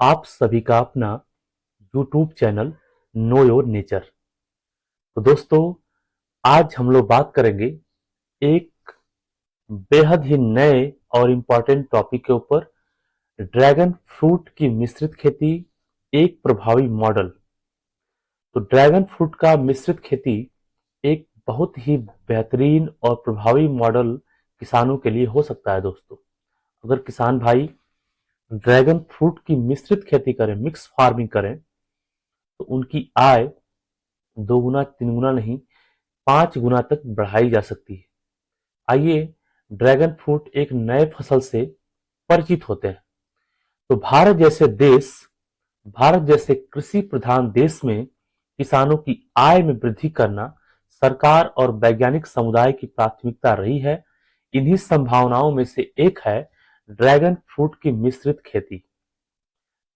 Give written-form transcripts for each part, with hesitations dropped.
आप सभी का अपना YouTube channel know your nature. तो दोस्तों, आज हम लोग बात करेंगे एक बेहद ही नए और इम्पोर्टेंट टॉपिक के ऊपर। ड्रैगन फ्रूट की मिश्रित खेती, एक प्रभावी मॉडल। तो ड्रैगन फ्रूट का मिश्रित खेती एक बहुत ही बेहतरीन और प्रभावी मॉडल किसानों के लिए हो सकता है। दोस्तों, अगर किसान भाई ड्रैगन फ्रूट की मिश्रित खेती करें, मिक्स फार्मिंग करें, तो उनकी आय 2 गुना 3 गुना नहीं, 5 गुना तक बढ़ाई जा सकती है। आइए ड्रैगन फ्रूट एक नए फसल से परिचित होते हैं। तो भारत जैसे कृषि प्रधान देश में किसानों की आय में वृद्धि करना सरकार और वैज्ञानिक समुदाय की प्राथमिकता रही है। इन्हीं संभावनाओं में से एक है ड्रैगन फ्रूट की मिश्रित खेती,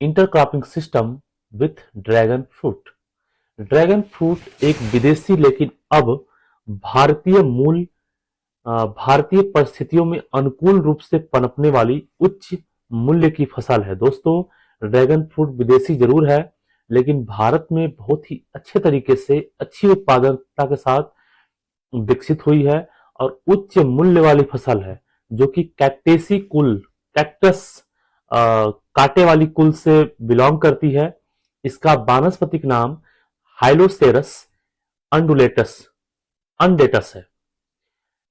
intercropping system with dragon fruit. Dragon fruit एक विदेशी लेकिन अब भारतीय मूल भारतीय परिस्थितियों में अनुकूल रूप से पनपने वाली उच्च मूल्य की फसल है। दोस्तों, ड्रैगन फ्रूट विदेशी जरूर है, लेकिन भारत में बहुत ही अच्छे तरीके से अच्छी उत्पादकता के साथ विकसित हुई है और उच्च मूल्य वाली फसल है, जो कि कैक्टस कांटे वाली कुल से बिलोंग करती है। इसका वानस्पतिक नाम हाइलोसेरस अंडुलेटस अंडेटस है।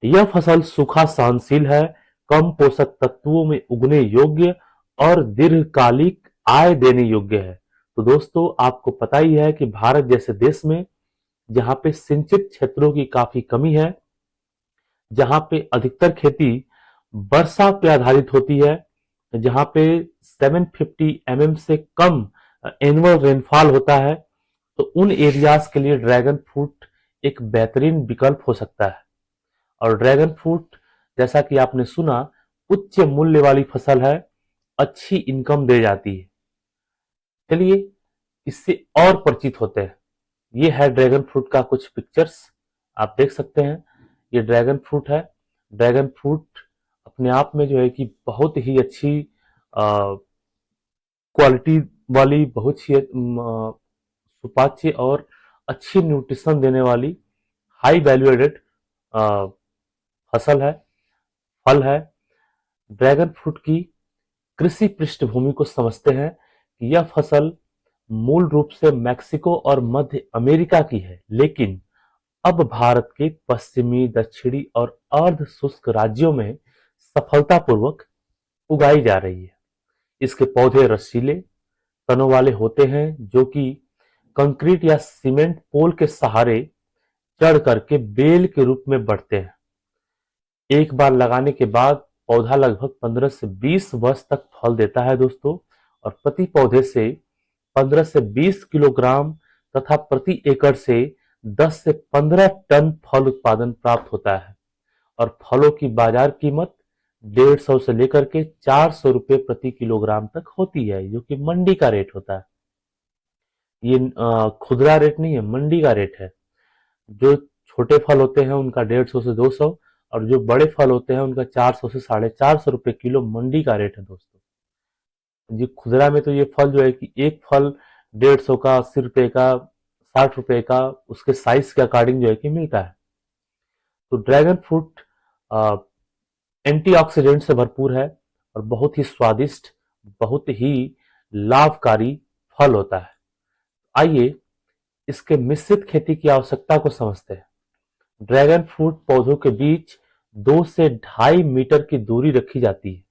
यह फसल सूखा सहनशील है, कम पोषक तत्वों में उगने योग्य और दीर्घकालिक आय देने योग्य है। तो दोस्तों, आपको पता ही है कि भारत जैसे देश में, जहां पे सिंचित क्षेत्रों की काफी कमी है, जहां पे अधिकतर खेती वर्षा पे आधारित होती है, जहां पे 750 mm से कम एनुअल रेनफॉल होता है, तो उन एरियाज के लिए ड्रैगन फ्रूट एक बेहतरीन विकल्प हो सकता है। और ड्रैगन फ्रूट, जैसा कि आपने सुना, उच्च मूल्य वाली फसल है, अच्छी इनकम दे जाती है। चलिए इससे और परिचित होते हैं। ये है ड्रैगन फ्रूट का कुछ पिक्चर्स, आप देख सकते हैं। ये ड्रैगन फ्रूट है। ड्रैगन फ्रूट अपने आप में जो है कि बहुत ही अच्छी क्वालिटी वाली, बहुत ही सुपाच्य और अच्छी न्यूट्रिशन देने वाली हाई वैल्यू एडेड फसल है, फल है। ड्रैगन फ्रूट की कृषि पृष्ठभूमि को समझते हैं कि यह फसल मूल रूप से मैक्सिको और मध्य अमेरिका की है, लेकिन अब भारत के पश्चिमी, दक्षिणी और अर्ध शुष्क राज्यों में सफलतापूर्वक उगाई जा रही है। इसके पौधे रसीले तनों वाले होते हैं, जो कि कंक्रीट या सीमेंट पोल के सहारे चढ़ करके बेल के रूप में बढ़ते हैं। एक बार लगाने के बाद पौधा लगभग 15 से 20 वर्ष तक फल देता है। दोस्तों, और प्रति पौधे से 15 से 20 किलोग्राम तथा प्रति एकड़ से 10 से 15 टन फल उत्पादन प्राप्त होता है। और फलों की बाजार कीमत 150 से लेकर के 400 रुपए प्रति किलोग्राम तक होती है, जो कि मंडी का रेट होता है। ये खुदरा रेट नहीं है, मंडी का रेट है। जो छोटे फल होते हैं उनका 150 से 200, और जो बड़े फल होते हैं उनका 400 से 450 रुपए किलो मंडी का रेट है। दोस्तों, जी खुदरा में तो ये फल जो है कि एक फल 150 का, 80 रुपए का, 60 रुपए का, उसके साइज के अकॉर्डिंग जो है कि मिलता है। तो ड्रैगन फ्रूट एंटीऑक्सीडेंट से भरपूर है और बहुत ही स्वादिष्ट, बहुत ही लाभकारी फल होता है। आइए इसके मिश्रित खेती की आवश्यकता को समझते हैं। ड्रैगन फ्रूट पौधों के बीच 2 से ढाई मीटर की दूरी रखी जाती है।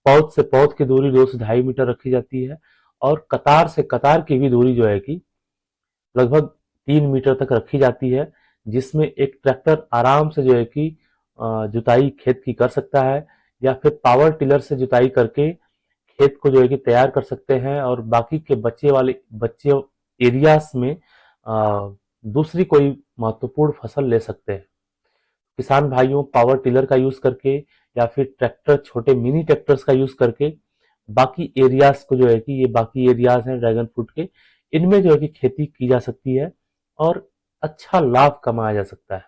पौध से पौध की दूरी 2 से ढाई मीटर रखी जाती है, और कतार से कतार की भी दूरी जो है कि लगभग 3 मीटर तक रखी जाती है, जिसमें एक ट्रैक्टर आराम से जो है कि जुताई खेत की कर सकता है, या फिर पावर टिलर से जुताई करके खेत को जो है कि तैयार कर सकते हैं, और बाकी के बच्चे एरियाज में दूसरी कोई महत्वपूर्ण फसल ले सकते हैं। किसान भाइयों पावर टिलर का यूज करके, या फिर ट्रैक्टर, छोटे मिनी ट्रैक्टर्स का यूज करके बाकी एरियाज को जो है कि, ये बाकी एरियाज हैं ड्रैगन फ्रूट के, इनमें जो है कि खेती की जा सकती है और अच्छा लाभ कमाया जा सकता है।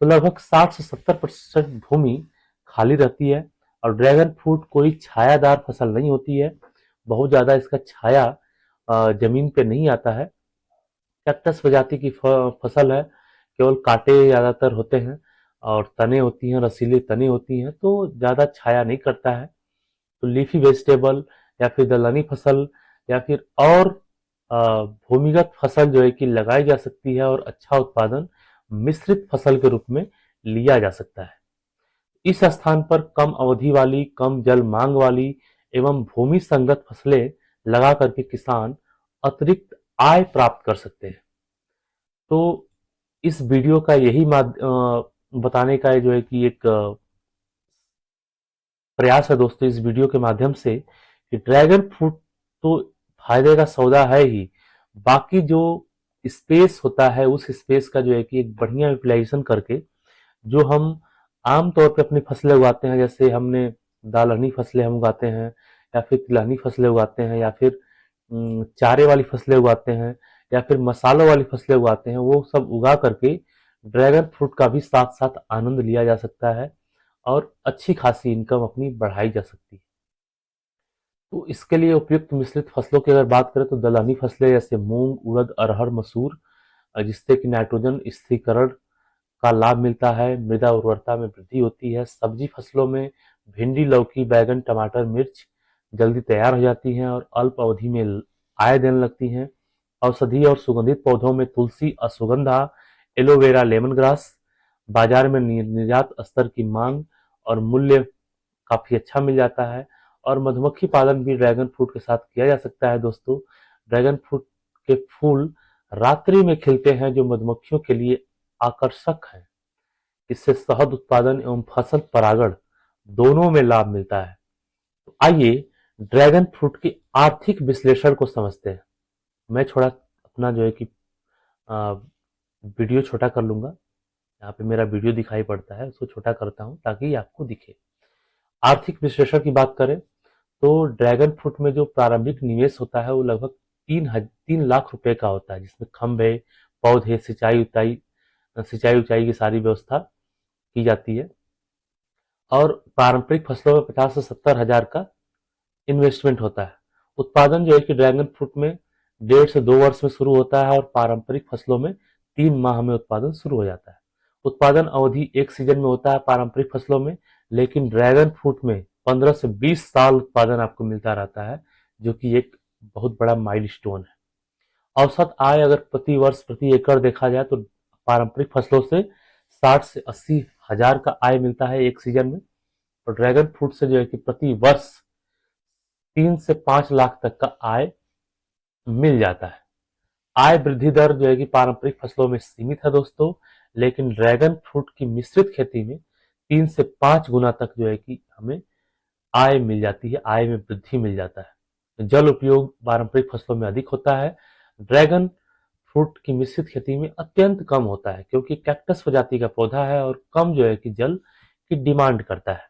तो लगभग 60 से 70% भूमि खाली रहती है, और ड्रैगन फ्रूट कोई छायादार फसल नहीं होती है। बहुत ज़्यादा इसका छाया जमीन पे नहीं आता है। कैक्टस प्रजाति की फसल है, केवल कांटे ज़्यादातर होते हैं और तने होती हैं, रसीले तने होती हैं, तो ज़्यादा छाया नहीं करता है। तो लीफी वेजिटेबल या फिर दलहनी फसल या फिर और भूमिगत फसल जो है कि लगाई जा सकती है और अच्छा उत्पादन मिश्रित फसल के रूप में लिया जा सकता है। इस स्थान पर कम अवधि वाली, कम जल मांग वाली एवं भूमि संगत फसलें लगा करके किसान अतिरिक्त आय प्राप्त कर सकते हैं। तो इस वीडियो का यही बताने का जो है कि एक प्रयास है दोस्तों इस वीडियो के माध्यम से कि ड्रैगन फ्रूट तो फायदे का सौदा है ही, बाकी जो स्पेस होता है उस स्पेस का जो है कि एक बढ़िया यूटिलाइजेशन करके जो हम आम तौर पे अपनी फसलें उगाते हैं, जैसे हमने दलहनी फसलें हम उगाते हैं या फिर तिलहनी फसलें उगाते हैं या फिर चारे वाली फसलें उगाते हैं या फिर मसालों वाली फसलें उगाते हैं, वो सब उगा करके ड्रैगन फ्रूट का भी साथ साथ आनंद लिया जा सकता है और अच्छी खासी इनकम अपनी बढ़ाई जा सकती है। तो इसके लिए उपयुक्त मिश्रित फसलों की अगर बात करें तो दलहनी फसलें जैसे मूंग, उड़द, अरहर, मसूर, जिससे कि नाइट्रोजन स्थिरीकरण का लाभ मिलता है, मृदा उर्वरता में वृद्धि होती है। सब्जी फसलों में भिंडी, लौकी, बैगन, टमाटर, मिर्च जल्दी तैयार हो जाती हैं और अल्प अवधि में आय देने लगती हैं। औषधीय और सुगंधित पौधों में तुलसी, अश्वगंधा, एलोवेरा, लेमन ग्रास बाजार में निर्यात स्तर की मांग और मूल्य काफी अच्छा मिल जाता है। और मधुमक्खी पालन भी ड्रैगन फ्रूट के साथ किया जा सकता है दोस्तों। ड्रैगन फ्रूट के फूल रात्रि में खिलते हैं जो मधुमक्खियों के लिए आकर्षक है। इससे शहद उत्पादन एवं फसल परागण दोनों में लाभ मिलता है। तो आइए ड्रैगन फ्रूट के आर्थिक विश्लेषण को समझते हैं। मैं थोड़ा अपना जो है कि आ, वीडियो छोटा कर लूंगा। यहाँ पे मेरा वीडियो दिखाई पड़ता है, उसको छोटा करता हूँ ताकि आपको दिखे। आर्थिक विश्लेषण की बात करें तो ड्रैगन फ्रूट में जो प्रारंभिक निवेश होता है वो लगभग 3 लाख रुपए का होता है, जिसमें खंभे, पौधे, सिंचाई उचाई की सारी व्यवस्था की जाती है। और पारंपरिक फसलों में 50 से 70 हजार का इन्वेस्टमेंट होता है। उत्पादन जो है कि ड्रैगन फ्रूट में 1.5 से 2 वर्ष में शुरू होता है और पारंपरिक फसलों में 3 माह में उत्पादन शुरू हो जाता है। उत्पादन अवधि एक सीजन में होता है पारंपरिक फसलों में, लेकिन ड्रैगन फ्रूट में 15 से 20 साल उत्पादन आपको मिलता रहता है, जो कि एक बहुत बड़ा माइलस्टोन है। औसत आय अगर प्रति वर्ष प्रति एकड़ देखा जाए तो पारंपरिक फसलों से 60 से 80 हजार का आय मिलता है एक सीजन में, और ड्रैगन फ्रूट से जो है कि प्रति वर्ष 3 से 5 लाख तक का आय मिल जाता है। आय वृद्धि दर जो है कि पारंपरिक फसलों में सीमित है दोस्तों, लेकिन ड्रैगन फ्रूट की मिश्रित खेती में 3 से 5 गुना तक जो है कि हमें आय मिल जाती है, आय में वृद्धि मिल जाता है। जल उपयोग पारंपरिक फसलों में अधिक होता है, ड्रैगन फ्रूट की मिश्रित खेती में अत्यंत कम होता है, क्योंकि कैक्टस प्रजाति का पौधा है और कम जो है कि जल की डिमांड करता है।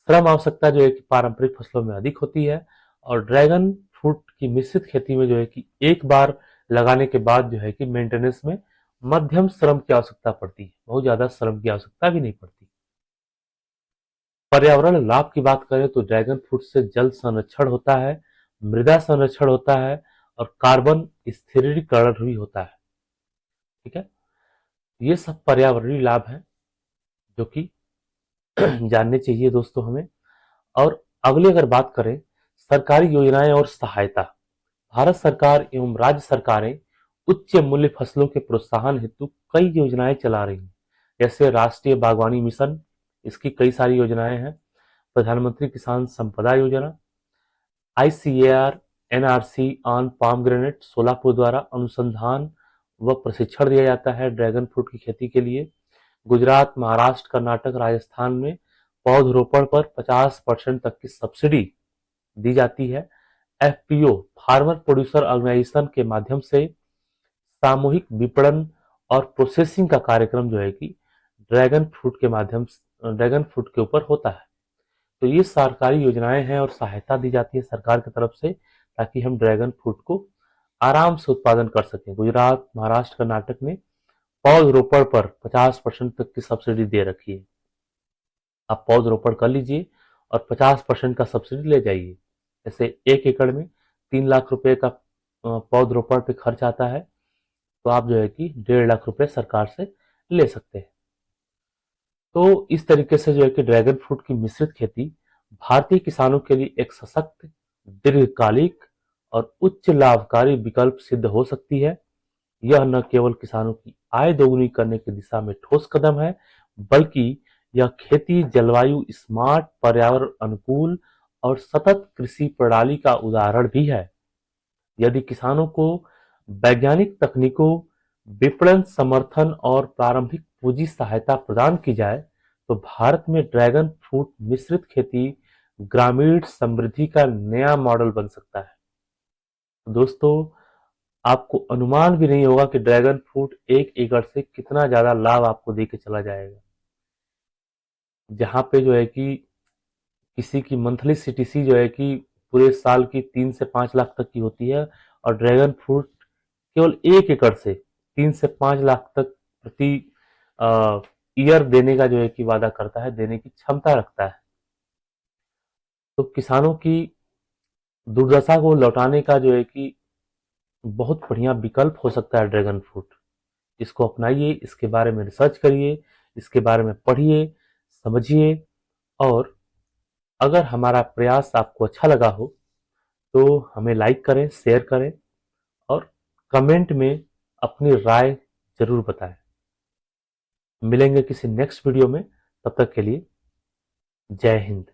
श्रम आवश्यकता जो है कि पारंपरिक फसलों में अधिक होती है, और ड्रैगन फ्रूट की मिश्रित खेती में जो है कि एक बार लगाने के बाद जो है कि मेंटेनेंस में मध्यम श्रम की आवश्यकता पड़ती है, बहुत ज्यादा श्रम की आवश्यकता भी नहीं पड़ती। पर्यावरण लाभ की बात करें तो ड्रैगन फ्रूट से जल संरक्षण होता है, मृदा संरक्षण होता है और कार्बन स्थिरीकरण भी होता है। ठीक है, ये सब पर्यावरणीय लाभ हैं जो कि जानने चाहिए दोस्तों हमें। और अगली अगर बात करें सरकारी योजनाएं और सहायता, भारत सरकार एवं राज्य सरकारें उच्च मूल्य फसलों के प्रोत्साहन हेतु कई योजनाएं चला रही हैं, जैसे राष्ट्रीय बागवानी मिशन, इसकी कई सारी योजनाएं हैं। प्रधानमंत्री किसान संपदा योजना, ICAR, NRC on pomegranate Solapur द्वारा अनुसंधान व प्रशिक्षण दिया जाता है ड्रैगन फ्रूट की खेती के लिए। गुजरात, महाराष्ट्र, कर्नाटक, राजस्थान में पौधरोपण पर 50% तक की सब्सिडी दी जाती है। एफपीओ, फार्मर प्रोड्यूसर ऑर्गेनाइजेशन के माध्यम से सामूहिक विपणन और प्रोसेसिंग का कार्यक्रम जो है कि ड्रैगन फ्रूट के ऊपर होता है। तो ये सरकारी योजनाएं हैं और सहायता दी जाती है सरकार की तरफ से, ताकि हम ड्रैगन फ्रूट को आराम से उत्पादन कर सकें। गुजरात, महाराष्ट्र, कर्नाटक ने पौधरोपण पर 50% तक की सब्सिडी दे रखी है। आप पौधरोपण कर लीजिए और 50% का सब्सिडी ले जाइए। जैसे 1 एकड़ में 3 लाख रुपए का पौधरोपण पे खर्च आता है, तो आप जो है कि 1.5 लाख रुपए सरकार से ले सकते हैं। तो इस तरीके से जो है कि ड्रैगन फ्रूट की मिश्रित खेती भारतीय किसानों के लिए एक सशक्त, दीर्घकालिक और उच्च लाभकारी विकल्प सिद्ध हो सकती है। यह न केवल किसानों की आय दोगुनी करने की दिशा में ठोस कदम है, बल्कि यह खेती जलवायु स्मार्ट, पर्यावरण अनुकूल और सतत कृषि प्रणाली का उदाहरण भी है। यदि किसानों को वैज्ञानिक तकनीकों, विपणन समर्थन और प्रारंभिक पूंजी सहायता प्रदान की जाए, तो भारत में ड्रैगन फ्रूट मिश्रित खेती ग्रामीण समृद्धि का नया मॉडल बन सकता है। तो दोस्तों, आपको अनुमान भी नहीं होगा कि ड्रैगन फ्रूट 1 एकड़ से कितना ज्यादा लाभ आपको दे के चला जाएगा। जहाँ पे जो है कि किसी की मंथली सीटीसी जो है कि पूरे साल की 3 से 5 लाख तक की होती है, और ड्रैगन फ्रूट केवल 1 एकड़ से 3 से 5 लाख तक प्रति ईयर देने का जो है कि वादा करता है, देने की क्षमता रखता है। तो किसानों की दुर्दशा को लौटाने का जो है कि बहुत बढ़िया विकल्प हो सकता है ड्रैगन फ्रूट। इसको अपनाइए, इसके बारे में रिसर्च करिए, इसके बारे में पढ़िए, समझिए, और अगर हमारा प्रयास आपको अच्छा लगा हो तो हमें लाइक करें, शेयर करें और कमेंट में अपनी राय जरूर बताएं। मिलेंगे किसी नेक्स्ट वीडियो में, तब तक के लिए जय हिंद।